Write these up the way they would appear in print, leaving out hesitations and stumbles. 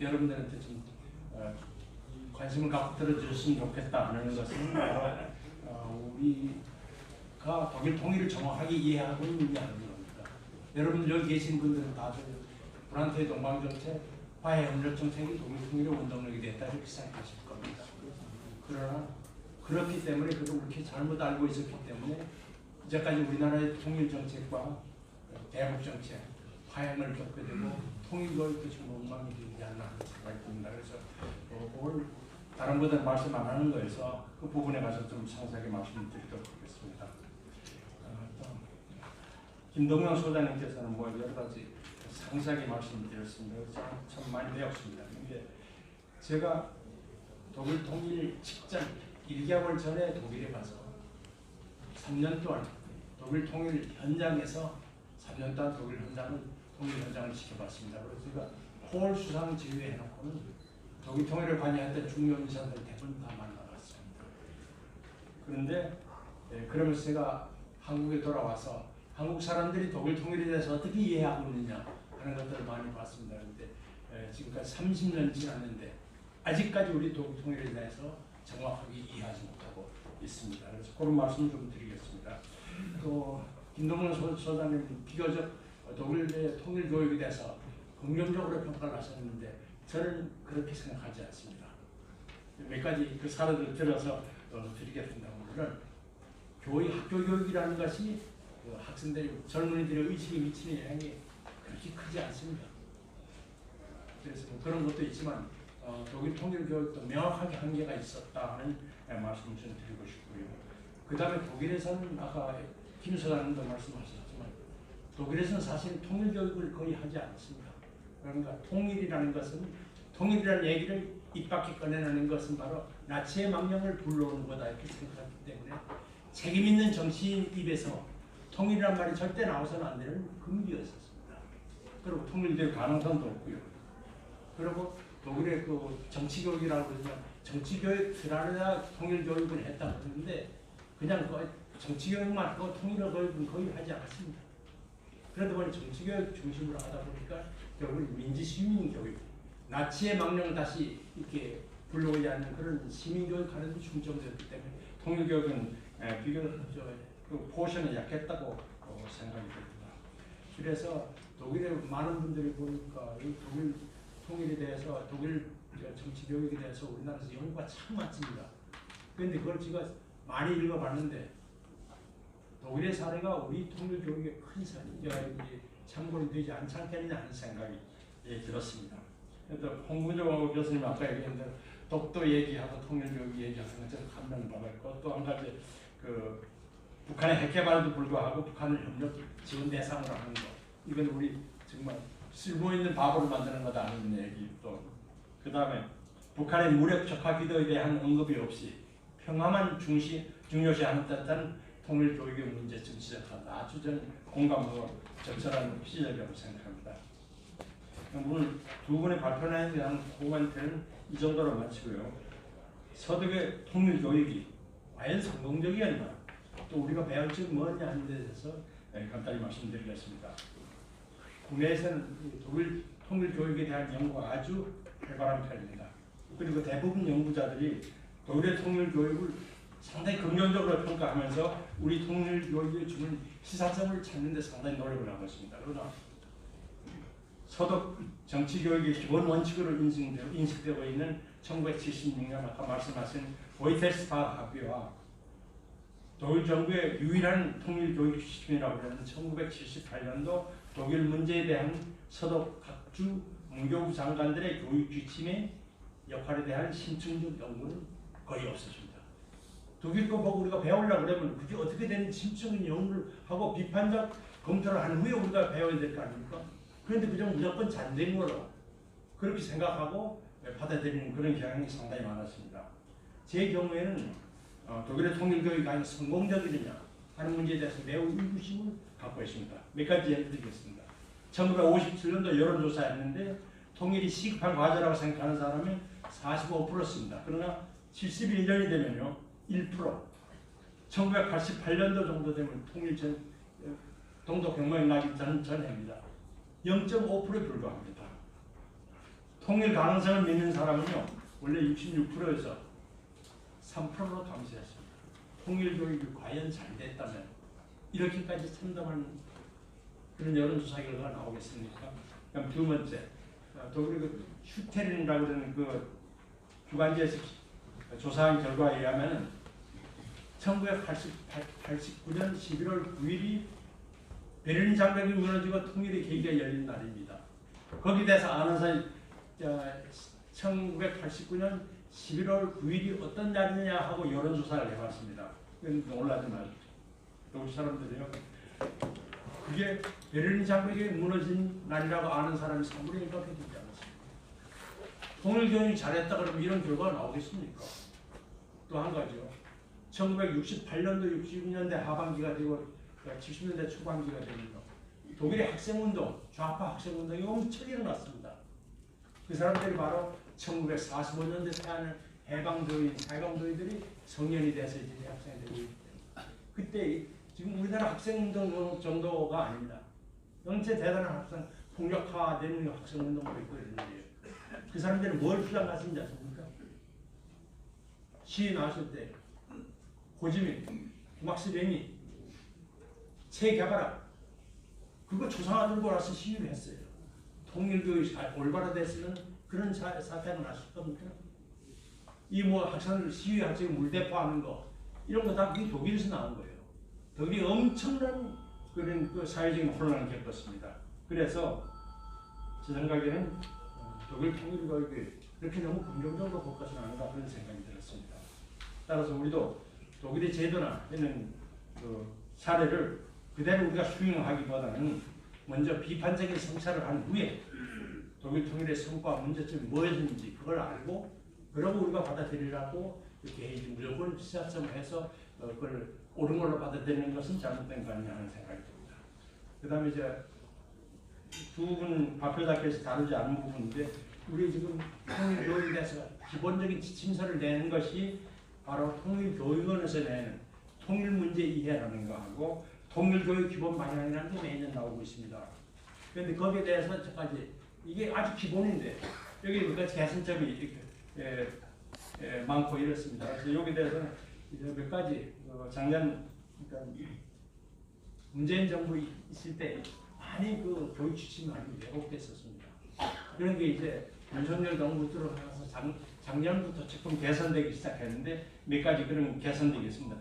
여러분들한테 좀 관심을 갖고 들어주셨으면 좋겠다 하는 것은 우리가 독일 통일을 정확하게 이해하고 있는 게 아닌 겁니다. 여러분 여기 계신 분들은 다들 브란트의 동방정책, 화해협력정책이 독일 통일의 원동력이 됐다 이렇게 생각하실 겁니다. 그러나 그렇기 때문에 그걸 그렇게 잘못 알고 있었기 때문에 이제까지 우리나라의 통일정책과 대북정책, 화해를 겪게 되고 통일교육도 지금 엉망이 되지 않나 하는 생각이 듭니다. 그래서 오늘 다른 분들 말씀 안 하는 거에서 그 부분에 가서 좀 상세하게 말씀드리도록 하겠습니다. 또 김동영 소장님께서는 뭐 여러 가지 상세하게 말씀드렸습니다. 참 많이 배웠습니다. 근데 제가 독일 통일 직전 1개월 전에 독일에 가서 3년 동안 독일 통일 현장에서 3년 동안 독일 현장을 지켜봤습니다. 그래서 제가 폴 수상 제외해놓고는 독일 통일을 관여했던 중요 인사들 대부분 다 만나봤습니다. 그런데 그러면서 제가 한국에 돌아와서 한국 사람들이 독일 통일에 대해서 어떻게 이해하고 있느냐 하는 것들을 많이 봤습니다. 그런데 지금까지 30년 지났는데 아직까지 우리 독일 통일에 대해서 정확하게 이해하지 못하고 있습니다. 그래서 그런 말씀 좀 드리겠습니다. 또 김동문 소장님 비교적 독일의 통일 교육에 대해서 긍정적으로 평가를 하셨는데 저는 그렇게 생각하지 않습니다. 몇 가지 그 사례를 들어서 드리겠습니다. 오늘은 학교 교육이라는 것이 학생들이 젊은이들의 의식에 미치는 영향이 그렇게 크지 않습니다. 그래서 뭐 그런 것도 있지만 독일 통일 교육도 명확하게 한계가 있었다는 말씀을 좀 드리고 싶고요. 그 다음에 독일에서는 아까 김 소장님도 말씀하셨지만 독일에서는 사실 통일 교육을 거의 하지 않습니다. 그러니까 통일이라는 것은 통일이라는 얘기를 입 밖에 꺼내는 것은 바로 나치의 망령을 불러오는 거다 이렇게 생각하기 때문에 책임 있는 정치인 입에서 통일이란 말이 절대 나와서는 안 되는 금기였었습니다. 그리고 통일될 가능성도 없고요. 그리고 독일의 그 정치교육이라고 그러면 정치교육 들어야 통일교육을 했다고 그러는데 그냥 정치교육만 하고 통일교육은 거의 하지 않았습니다. 그러다 보니 정치교육 중심으로 하다 보니까 결국은 민주시민교육, 나치의 망령을 다시 이렇게 불러오지 않는 그런 시민교육하는 데 중점되었기 때문에 통일교육은 비교적 그 포션이 약했다고 생각이 됩니다. 그래서 독일의 많은 분들이 보니까 이 독일 통일에 대해서 독일 정치 교육에 대해서 우리나라에서 연구가 참 많습니다. 그런데 그걸 제가 많이 읽어봤는데 독일의 사례가 우리 통일 교육의 큰 참고는 되지 않지 않겠느냐 하는 생각이 들었습니다. 그래서 홍문조 교수님 아까 얘기한 대로 독도 얘기하고 통일 교육 얘기하는 것처럼 감명을 받았고 또 한 가지 그 북한의 핵 개발에도 불구하고 북한을 협력 지원 대상으로 하는 것 이건 우리 정말 쓸모 있는 바보를 만드는 거다 하는 얘기 또 그 다음에 북한의 무력 적화 기도에 대한 언급이 없이 평화만 중요시하는 듯한 통일 교육의 문제 정치적한 아주 전 공감하고 적절한 시절이라고 생각합니다. 오늘 두 분의 발표에 대한 코멘트는 이 정도로 마치고요. 서독의 통일 교육이 과연 성공적이었나 또 우리가 배울 점이 뭐냐 하는 데 대해서 간단히 말씀드리겠습니다. 국내에서는 독일 통일 교육에 대한 연구가 아주 활발한 편입니다. 그리고 대부분 연구자들이 독일의 통일 교육을 상당히 긍정적으로 평가하면서 우리 통일 교육에 주는 시사점을 찾는 데 상당히 노력을 하고 있습니다. 그러나 서독 정치 교육의 기본 원칙으로 인식되고 있는 1976년 아까 말씀하신 보이테스파 학교와 독일 정부의 유일한 통일 교육 시스템이라고 하는 1978년도 독일 문제에 대한 서독 각주 문교부 장관들의 교육 지침의 역할에 대한 심층적 연구는 거의 없었습니다. 독일 거 보고 우리가 배우려고 그러면 그게 어떻게 되는 심층적 연구를 하고 비판적 검토를 한 후에 우리가 배워야 될 거 아닙니까? 그런데 그냥 무조건 잔된 거로 그렇게 생각하고 받아들이는 그런 경향이 상당히 많았습니다. 제 경우에는 독일의 통일교육이 아주 성공적이느냐 하는 문제에 대해서 매우 의구심을 갖고 있습니다. 몇 가지 예를 드리겠습니다. 1957년도 여론조사했는데 통일이 시급한 과제라고 생각하는 사람이 45%였습니다. 그러나 71년이 되면요 1%, 1988년도 정도 되면 통일 동독 혁명이 나기 전해입니다. 0.5%에 불과합니다. 통일 가능성을 믿는 사람은요, 원래 66%에서 3%로 감소했습니다. 통일 교육이 과연 잘 됐다면 이렇게까지 참담한 그런 여론조사 결과가 나오겠습니까? 그럼 두 번째, 독일의 그 슈테린이라고 하는 그 주간지에서 조사한 결과에 의하면 1989년 11월 9일이 베를린 장벽이 무너지고 통일의 계기가 열린 날입니다. 거기에 대해서 아는 사람 1989년 11월 9일이 어떤 날이냐 하고 여론조사를 해봤습니다. 놀라지 마십시오. 독일 사람들이요. 그게 베를린 장벽이 무너진 날이라고 아는 사람이 3분의 1밖에 되지 않았습니다. 통일교육이 잘했다 그러면 이런 결과가 나오겠습니까? 또 한 가지요. 1968년도 60년대 하반기가 되고 70년대 초반기가 되면요. 독일의 학생운동, 좌파 학생운동이 엄청 일어났습니다. 그 사람들이 바로 1945년대 태어난 해방도의들이 성년이 돼서 이제 대학생이 되고 있기 때문에 그때 지금 우리나라 학생운동 정도가 아닙니다. 영체 대단한 학생 폭력화되는 학생운동도 있고 있는데 그 사람들이 뭘 주장하시는지 아십니까? 시위 나왔을 때 호지민, 막스 레닌, 체 게바라 그거 조상아 들고 와서 시위를 했어요. 통일교육이 올바르됐으면 그런 사태가 났을 겁니까? 이 뭐 학생들 시위 학생 물대포하는 거 이런 거 다 독일에서 나온 거예요. 독일이 엄청난 그런 그 사회적인 혼란을 겪었습니다. 그래서 제 생각에는 독일 통일교육이 그렇게 너무 긍정적으로 볼 것은 아닌가 그런 생각이 들었습니다. 따라서 우리도 독일의 제도나 이런 그 사례를 그대로 우리가 수용하기보다는 먼저 비판적인 성찰을 한 후에 독일 통일의 성과 문제점이 뭐였는지 그걸 알고 그러고 우리가 받아들이라고 이렇게 무조건 시사점해서 그걸 옳은 걸로 받아들이는 것은 잘못된 거 아니냐 하는 생각이 듭니다. 그 다음에 이제 두 분 발표자께서 다루지 않은 부분인데 우리 지금 통일교육에 대해서 기본적인 지침서를 내는 것이 바로 통일교육원에서 내는 통일문제 이해라는 거하고 통일교육 기본 방향이라는 게 매년 나오고 있습니다. 그런데 거기에 대해서 저까지 이게 아주 기본인데 여기 우리가 개선점이 많고 이렇습니다. 그래서 여기에 대해서는 이제 몇 가지 작년 그러니까 문재인 정부 있을 때 많이 그 교육 지침이 많이 왜곡됐었습니다. 그런 게 이제 윤석열 정부 들어가서 작년부터 조금 개선되기 시작했는데 몇 가지 그런 개선되겠습니다.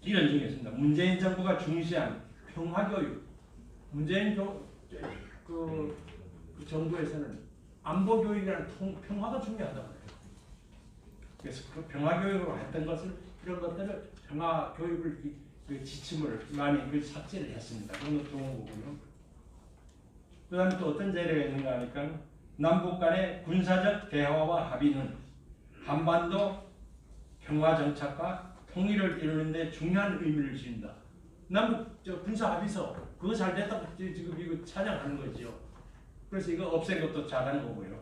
이런 중에 있습니다. 문재인 정부가 중시한 평화교육. 문재인 그 정부에서는 안보교육이라는 평화가 중요하다고 해요. 그래서 그 평화교육으로 했던 것을 이런 것들을 평화교육을 그 지침을 많이 그 삭제를 했습니다. 그런 것도 좋은 거고요. 그 다음에 또 어떤 자료가 있는가 하니까 남북 간의 군사적 대화와 합의는 한반도 평화 정착과 통일을 이루는 데 중요한 의미를 지닌다. 남북 군사 합의서 그거 잘 됐다고 지금 이거 찬양하는 거죠. 그래서 이거 없앤 것도 잘한 거고요.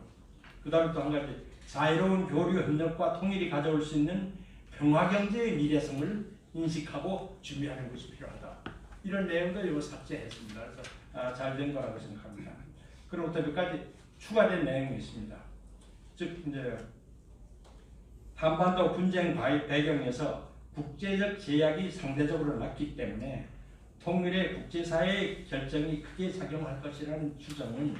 그 다음에 또 한 가지 자유로운 교류 협력과 통일이 가져올 수 있는 평화 경제의 미래성을 인식하고 준비하는 것이 필요하다. 이런 내용도 이거 삭제했습니다. 그래서 잘 된 거라고 생각합니다. 그리고 또 몇 가지 추가된 내용이 있습니다. 즉 이제 한반도 분쟁 배경에서 국제적 제약이 상대적으로 낮기 때문에 통일의 국제사회의 결정이 크게 작용할 것이라는 추정은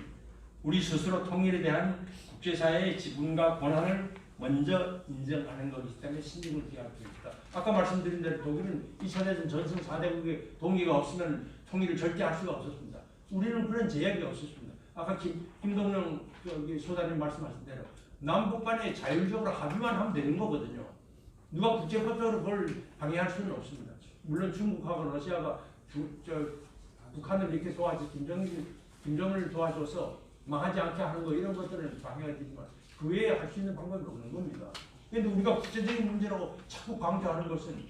우리 스스로 통일에 대한 국제사회의 지분과 권한을 먼저 인정하는 것이기 때문에 신중을 기할 수 있다. 아까 말씀드린 대로 독일은 2차 대전 전승 4대국의 동의가 없으면 통일을 절대 할 수가 없었습니다. 우리는 그런 제약이 없었습니다. 아까 김동영 소장님 말씀하신 대로 남북 간에 자율적으로 합의만 하면 되는 거거든요. 누가 국제법적으로 그걸 방해할 수는 없습니다. 물론 중국하고 러시아가 북한을 이렇게 도와줘 김정은을 도와줘서 망하지 않게 하는 거 이런 것들은 방해가 되지만 그 외에 할 수 있는 방법이 없는 겁니다. 그런데 우리가 국제적인 문제라고 자꾸 강조하는 것은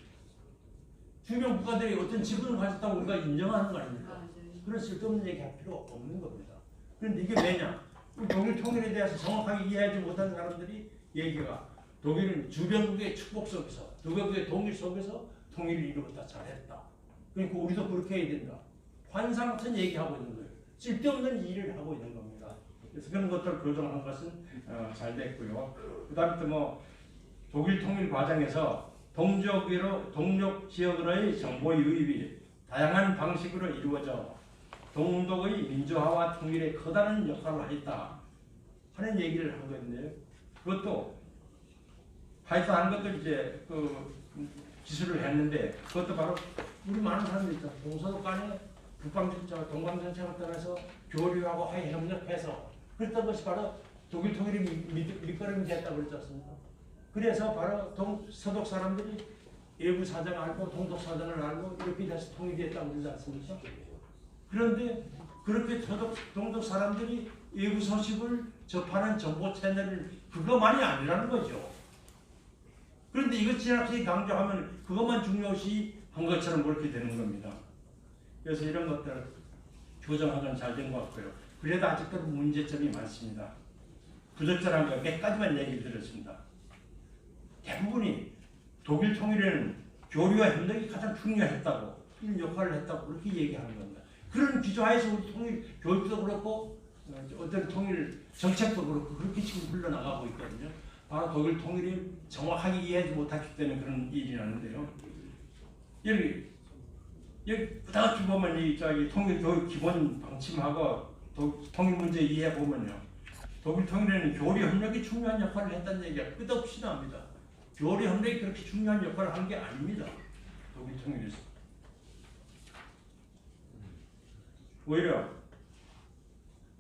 주변 국가들이 어떤 지분을 가졌다고 우리가 인정하는 거 아닙니까? 그런 쓸데없는 얘기 할 필요 없는 겁니다. 그런데 이게 왜냐? 독일 통일에 대해서 정확하게 이해하지 못하는 사람들이 얘기가 독일은 주변국의 축복 속에서 주변국의 동일 속에서 통일을 이루었다 잘했다. 그러니까 우리도 그렇게 해야 된다. 환상 같은 얘기하고 있는 거예요. 쓸데없는 일을 하고 있는 겁니다. 그래서 그런 것들을 교정한 것은 잘 됐고요. 그다음에 또 뭐 독일 통일 과정에서 동족 지역으로의 정보 유입이 다양한 방식으로 이루어져 동독의 민주화와 통일에 커다란 역할을 했다 하는 얘기를 하거든요. 그것도 파이썬한 것들 이제 기술을 했는데 그것도 바로 우리 많은 사람들이 있잖아. 동서독 간에 동방정책을 떠나서 교류하고 화해 협력해서 그랬던 것이 바로 독일 통일이 밑거름이 됐다고 그랬지 않습니까? 그래서 바로 서독 사람들이 외부 사정을 알고 동독 사정을 알고 이렇게 다시 통일됐다고 그러지 않습니까? 그런데 그렇게 동독 사람들이 외부 소식을 접하는 정보 채널을 그것만이 아니라는 거죠. 그런데 이것 지나치게 강조하면 그것만 중요시 한 것처럼 그렇게 되는 겁니다. 그래서 이런 것들을 교정하기는 잘 된 것 같고요. 그래도 아직도 문제점이 많습니다. 부적절한 거 몇 가지만 얘기를 드렸습니다. 대부분이 독일 통일에는 교류와 협력이 가장 중요했다고, 이런 역할을 했다고 그렇게 얘기하는 겁니다. 그런 기조하에서 우리 통일 교육도 그렇고 어떤 통일 정책도 그렇고 그렇게 지금 흘러나가고 있거든요. 바로 독일 통일이 정확하게 이해하지 못했기 때문에 그런 일이 나는데요. 여기 부탁 보면 이 통일 교육 기본 방침하고 통일 문제 이해 보면요. 독일 통일에는 교류 협력이 중요한 역할을 했다는 얘기가 끝없이 나옵니다. 교류 협력이 그렇게 중요한 역할을 한 게 아닙니다. 독일 통일에서. 오히려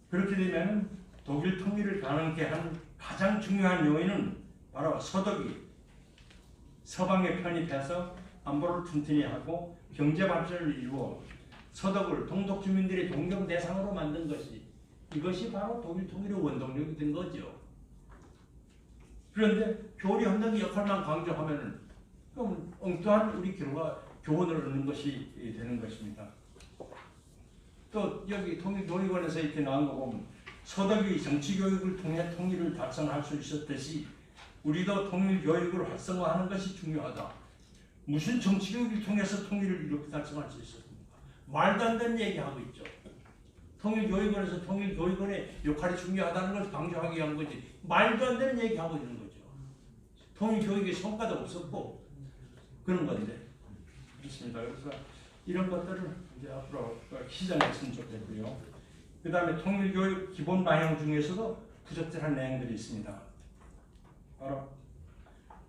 그렇게 되면 독일 통일을 가능케 한 가장 중요한 요인은 바로 서독이 서방에 편입해서 안보를 튼튼히 하고 경제 발전을 이루어 서독을 동독 주민들의 동경 대상으로 만든 것이 이것이 바로 독일 통일의 원동력이 된 거죠. 그런데 교류 협력의 역할만 강조하면은 그럼 엉뚱한 우리 교훈을 얻는 것이 되는 것입니다. 또 여기 통일교육원에서 이렇게 나온 거 보면 서독이 정치교육을 통해 통일을 달성할 수 있었듯이 우리도 통일교육을 활성화하는 것이 중요하다. 무슨 정치교육을 통해서 통일을 이렇게 달성할 수 있었습니까? 말도 안 되는 얘기하고 있죠. 통일교육원에서 통일교육원의 역할이 중요하다는 걸 강조하기 위한 거지 말도 안 되는 얘기하고 있는 거죠. 통일교육에 성과도 없었고 그런 건데 그렇습니다. 그래서 이런 것들을 이제 앞으로 시정했으면 좋겠고요. 그 다음에 통일교육 기본 방향 중에서도 부적절한 내용들이 있습니다. 바로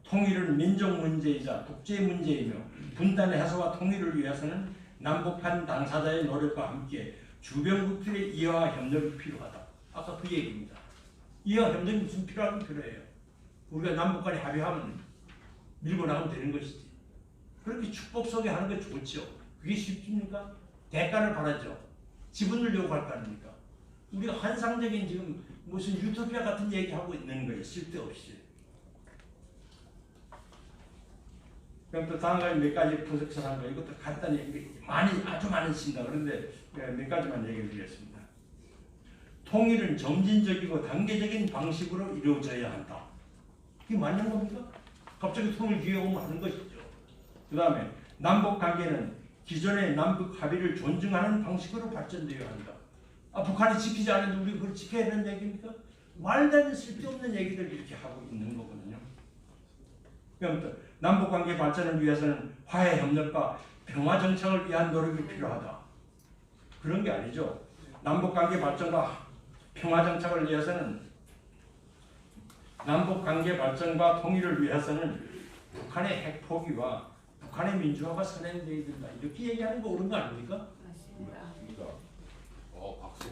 통일은 민족 문제이자 국제 문제이며 분단의 해소와 통일을 위해서는 남북한 당사자의 노력과 함께 주변국들의 이해와 협력이 필요하다. 아까 그 얘기입니다. 이해와 협력이 무슨 필요하면 필요해요. 우리가 남북 간에 합의하면 밀고 나가면 되는 것이지. 그렇게 축복 속에 하는 게 좋죠. 그게 쉽습니까? 대가를 바라죠. 지분을 요구할 거 아닙니까? 우리가 환상적인 지금 무슨 유토피아 같은 얘기하고 있는 거예요. 쓸데없이. 그럼 또 다음 가지 몇 가지 부적절한 거 이것도 간단히 아주 많은 신다. 그런데 몇 가지만 얘기해 드리겠습니다. 통일은 점진적이고 단계적인 방식으로 이루어져야 한다. 이게 맞는 겁니까? 갑자기 통일 기회 오면 하는 것이죠. 그 다음에 남북 관계는 기존의 남북 합의를 존중하는 방식으로 발전되어야 한다. 북한이 지키지 않는데 우리 그걸 지켜야 되는 얘기입니까? 말도 안 되는 쓸데없는 얘기들 이렇게 하고 있는 거거든요. 그럼 남북 관계 발전을 위해서는 화해 협력과 평화 정착을 위한 노력이 필요하다. 그런 게 아니죠. 남북 관계 발전과 평화 정착을 위해서는 남북 관계 발전과 통일을 위해서는 북한의 핵 포기와 북한의 민주화가 선행되어야 된다. 이렇게 얘기하는 거 옳은 거 아닙니까? 맞습니다. 박수.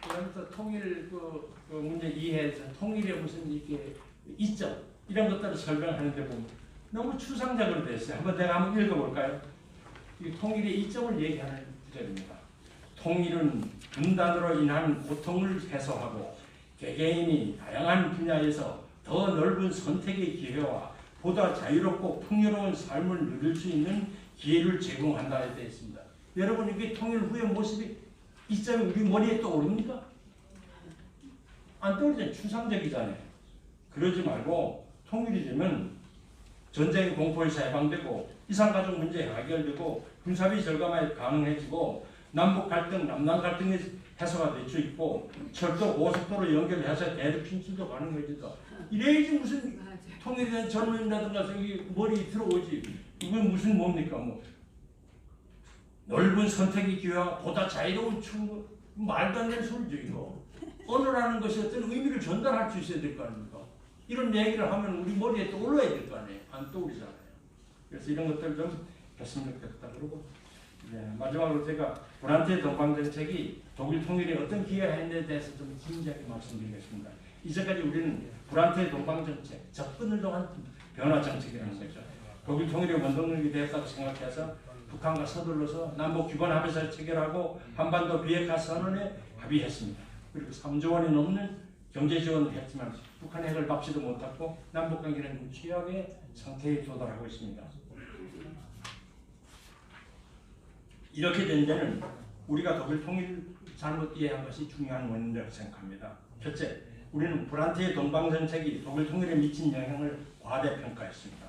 그러면서 통일 그 문제 이해해서 통일의 무슨 이렇게 이점 이런 것들을 설명하는데 보면 너무 추상적으로 됐어요. 한번 읽어볼까요? 이 통일의 이점을 얘기하는 구절입니다. 통일은 분단으로 인한 고통을 해소하고 개개인이 다양한 분야에서 더 넓은 선택의 기회와 보다 자유롭고 풍요로운 삶을 누릴 수 있는 기회를 제공한다에 되어 있습니다. 여러분 이게 통일 후의 모습이 이점이 우리 머리에 떠오릅니까? 안 떠오르잖아요. 추상적이잖아요. 그러지 말고 통일이 되면 전쟁의 공포에서 해방되고 이산가족 문제 해결되고 군사비 절감이 가능해지고 남북 갈등, 남남 갈등이 해소가 될 수 있고 철도 고속도로 연결해서 대륙 진출도 가능해지다. 이래야지 무슨 통일에 대한 젊은이라든가 저기 머리 들어오지. 이건 무슨 뭡니까 뭐 넓은 선택의 기회와 보다 자유로운 충분 말도 안 되는 소리죠 이거. 언어라는 것이 어떤 의미를 전달할 수 있어야 될 거 아닙니까? 이런 얘기를 하면 우리 머리에 떠올라야 될 거 아니에요. 안 떠오르잖아요. 그래서 이런 것들 좀 했으면 좋겠다. 그리고 마지막으로 제가 브란트의 동방정책이 독일 통일에 어떤 기여가 했는지에 대해서 좀 진지하게 말씀드리겠습니다. 이제까지 우리는 브란트의 동방정책, 접근을 통한 변화 정책이라는 거죠. 독일 통일의 원동력이 되었다고 생각해서 북한과 서둘러서 남북 기본합의서를 체결하고 한반도 비핵화 선언에 합의했습니다. 그리고 3조 원이 넘는 경제 지원을 했지만 북한 핵을 밟지도 못하고 남북 관계는 최악의 상태에 도달하고 있습니다. 이렇게 된 데는 우리가 독일 통일 잘못 이해한 것이 중요한 원인이라고 생각합니다. 첫째, 우리는 브란트의 동방정책이 독일 통일에 미친 영향을 과대평가했습니다.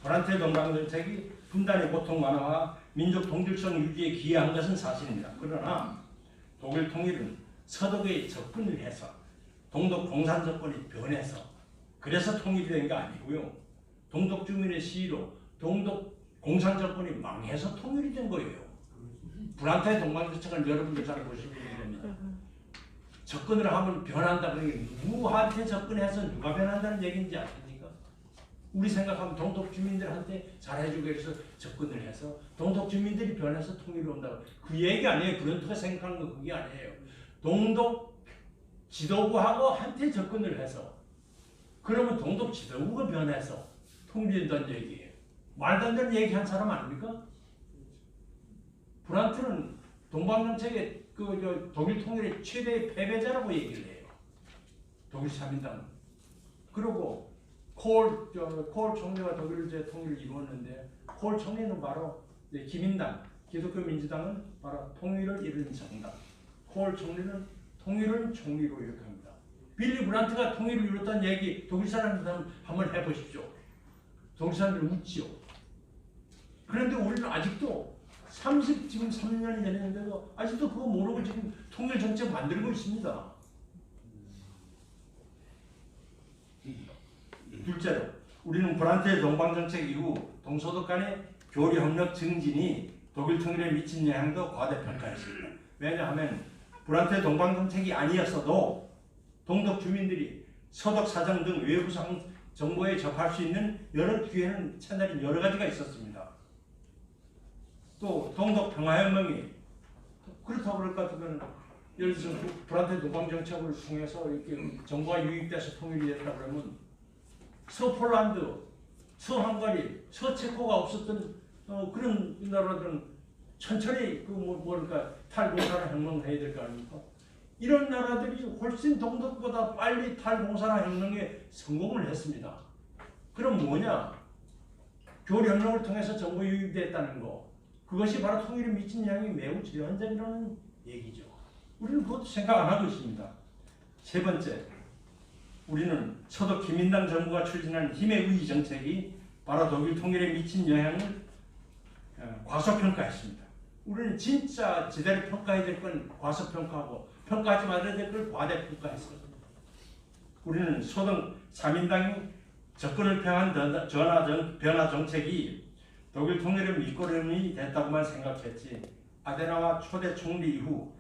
브란트의 동방정책이 분단의 고통 완화와 민족 동질성 유지에 기여한 것은 사실입니다. 그러나 독일 통일은 서독에 접근을 해서 동독 공산 정권이 변해서 그래서 통일이 된 게 아니고요. 동독 주민의 시위로 동독 공산 정권이 망해서 통일이 된 거예요. 브란트의 동방정책을 여러분들 잘 보시면 됩니다. 접근을 하면 변한다 그런 게 누구한테 접근해서 누가 변한다는 얘기인지 아십니까? 우리 생각하면 동독 주민들한테 잘해주기 위해서 접근을 해서 동독 주민들이 변해서 통일이 온다고 그 얘기 아니에요. 브란트가 생각하는 거 그게 아니에요. 동독 지도부하고 한테 접근을 해서 그러면 동독 지도부가 변해서 통일된다는 얘기예요. 말도 안 되는 얘기 한 사람 아닙니까? 브란트는 동방정책의 독일 통일의 최대의 패배자라고 얘기를 해요. 독일 3인당은. 그리고 콜 총리가 독일 통일을 이루었는데 콜 총리는 바로 기민당, 기독교 민주당은 바로 통일을 이루는 정당. 콜 총리는 통일은 총리로 이렇게 합니다. 빌리 브란트가 통일을 이뤘다는 얘기 독일 사람들 한번 해보십시오. 독일 사람들 웃지요. 그런데 우리는 아직도 지금 3년이 되는데도 아직도 그거 모르고 지금 통일 정책 만들고 있습니다. 둘째로 우리는 브란트의 동방정책 이후 동서독 간의 교류 협력 증진이 독일 통일에 미친 영향도 과대평가했습니다. 왜냐하면 브란트의 동방정책이 아니었어도 동독 주민들이 서독 사정 등 외부 정보에 접할 수 있는 여러 기회는 채널이 여러 가지가 있었습니다. 또 동독 평화혁명이 그렇다고 그럴 것 같으면 예를 들어서 브란트의 동방정책을 통해서 이렇게 정보가 유입돼서 통일이 됐다 그러면 서폴란드, 서헝가리, 서체코가 없었던 그런 나라들은 천천히 뭐랄까 탈공산화 혁명을 해야 될 거 아닙니까? 이런 나라들이 훨씬 동독보다 빨리 탈공산화 혁명에 성공을 했습니다. 그럼 뭐냐? 교류혁명을 통해서 정보 유입됐다는 거. 그것이 바로 통일에 미친 영향이 매우 제한적이라는 얘기죠. 우리는 그것도 생각 안 하고 있습니다. 세 번째, 우리는 서독 기민당 정부가 추진한 힘의 우위 정책이 바로 독일 통일에 미친 영향을 과소평가했습니다. 우리는 진짜 제대로 평가해야 될 건 과소평가하고 평가하지 말아야 될 걸 과대평가했습니다. 우리는 서독 3인당이 접근을 평한 변화 정책이 독일 통일의 밑거름이 됐다고만 생각했지 아데나와 초대 총리 이후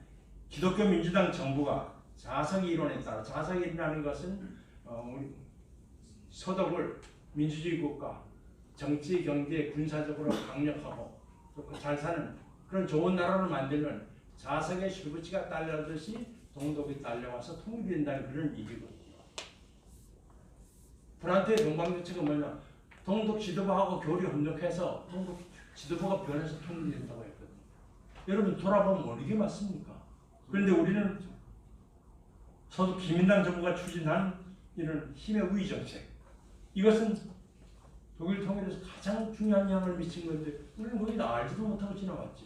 기독교 민주당 정부가 자성의 이론에 따라 자성의 이론이라는 것은 우리 서독을 민주주의 국가, 정치, 경제, 군사적으로 강력하고 잘 사는 그런 좋은 나라로 만들면 자성의 실부치가 딸려듯이 동독이 딸려와서 통일이 된다는 그런 얘기거든요. 브란트의 동방정책은 뭐냐? 동독 지도부하고 교류 협력해서 동독 지도부가 변해서 통일이 된다고 했거든요. 여러분 돌아보면 이게 맞습니까? 그런데 우리는 서독 기민당 정부가 추진한 이런 힘의 우위 정책, 이것은 독일 통일에서 가장 중요한 영향을 미친 건데 우리는 거기다 알지도 못하고 지나왔죠.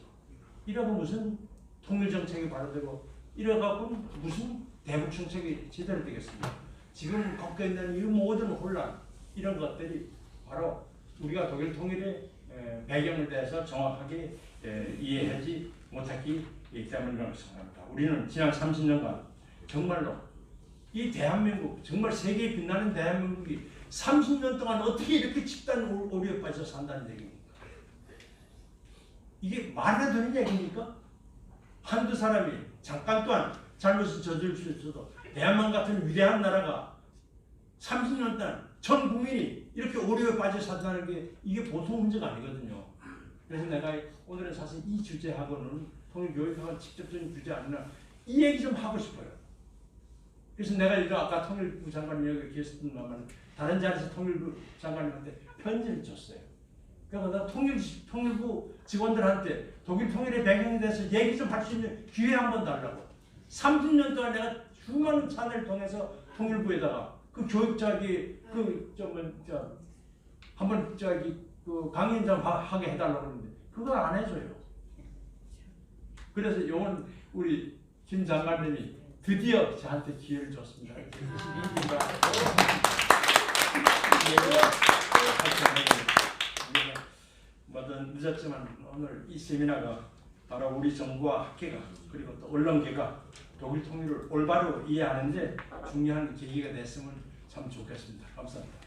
이러고 무슨 통일 정책이 발효되고 이래갖고 무슨 대북 정책이 제대로 되겠습니까? 지금 겪고 있는 이 모든 혼란 이런 것들이 바로 우리가 독일 통일의 배경에 대해서 정확하게 이해하지 못했기 때문이라고 생각합니다. 우리는 지난 30년간 정말로 이 대한민국, 정말 세계에 빛나는 대한민국이 30년 동안 어떻게 이렇게 집단 오류에 빠져 산다는 얘기입니까? 이게 말이 되는 얘기입니까? 한두 사람이 잠깐 동안 잘못을 저질 수 있어도 대한민국 같은 위대한 나라가 30년 동안 전 국민이 이렇게 오류에 빠져 산다는 게 이게 보통 문제가 아니거든요. 그래서 내가 오늘은 사실 이 주제하고는 통일교육하고는 직접적인 주제 아니라 이 얘기 좀 하고 싶어요. 그래서 내가 이거 아까 통일부 장관님 여기 계셨던 다른 자리에서 통일부 장관님한테 편지를 줬어요. 그러니까 나 통일부 직원들한테 독일 통일의 배경에 대해서 얘기 좀 할 수 있는 기회 한번 달라고. 30년 동안 내가 수많은 찬을 통해서 통일부에다가 그 교육자기 한번 그 강연 좀 하게 해달라고 그러는데 그걸 안 해줘요. 그래서 요번 우리 김 장관님이 드디어 저한테 기회를 줬습니다. 뭐든 늦었지만 오늘 이 세미나가 바로 우리 정부와 학계가 그리고 또 언론계가 독일 통일을 올바로 이해하는데 중요한 계기가 됐으면 참 좋겠습니다. 감사합니다.